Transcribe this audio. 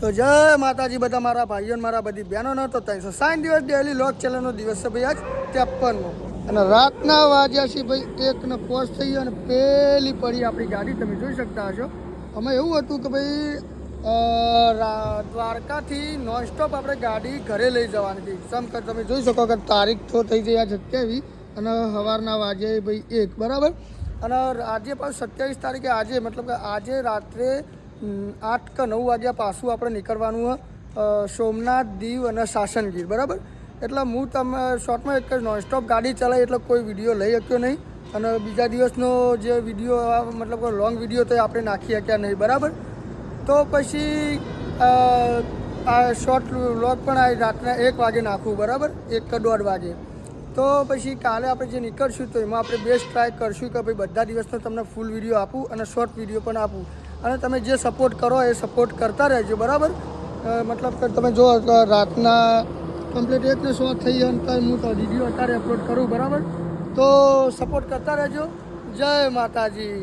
તો જય માતાજી બધા મારા ભાઈઓ અને મારા બધી બહેનોનો. તો 360 દિવસ ડેલી લોક ચેનલનો દિવસ છે ભાઈ, આજ 53મો. અને રાતના વાગ્યા છે ભાઈ 1 ને 5 થઈ ગયો અને પેલી પડી આપણી ગાડી તમે જોઈ શકતા હશો. અમે એવું હતું કે ભાઈ દ્વારકાથી નોનસ્ટોપ આપણે ગાડી ઘરે લઈ જવાની હતી. સમકર તમે જોઈ શકો કે તારીખ તો થઈ ગઈ આ 27 અને સવારના વાગે ભાઈ 1 બરાબર. અને આજે પાછું 27 તારીખે આજે મતલબ કે આજે રાત્રે 8 કે 9 વાગ્યા પાછું આપણે નીકળવાનું સોમનાથ, દીવ અને સાસણગીર બરાબર. એટલે હું તમે શોર્ટમાં એક જ નોનસ્ટોપ ગાડી ચલાવી એટલે કોઈ વિડીયો લઈ શક્યો નહીં. અને બીજા દિવસનો જે વિડીયો મતલબ કે લોંગ વિડીયો તો આપણે નાખી શક્યા નહીં બરાબર. તો પછી આ શોર્ટ વ્લોગ પણ આ રાતના 1 વાગે નાખવું બરાબર, 1 કે 1:30 વાગે. તો પછી કાલે આપણે જે નીકળશું તો એમાં આપણે બેસ્ટ ટ્રાય કરશું કે ભાઈ બધા દિવસનો તમને ફૂલ વિડીયો આપું અને શોર્ટ વિડીયો પણ આપું. અને તમે જે સપોર્ટ કરો એ સપોર્ટ કરતા રહેજો બરાબર. મતલબ કે તમે જો રાતના કમ્પ્લીટ 1 ને 100 થઈ અને હું તો વિડીયો અત્યારે અપલોડ કરું બરાબર. તો સપોર્ટ કરતા રહેજો. જય માતાજી.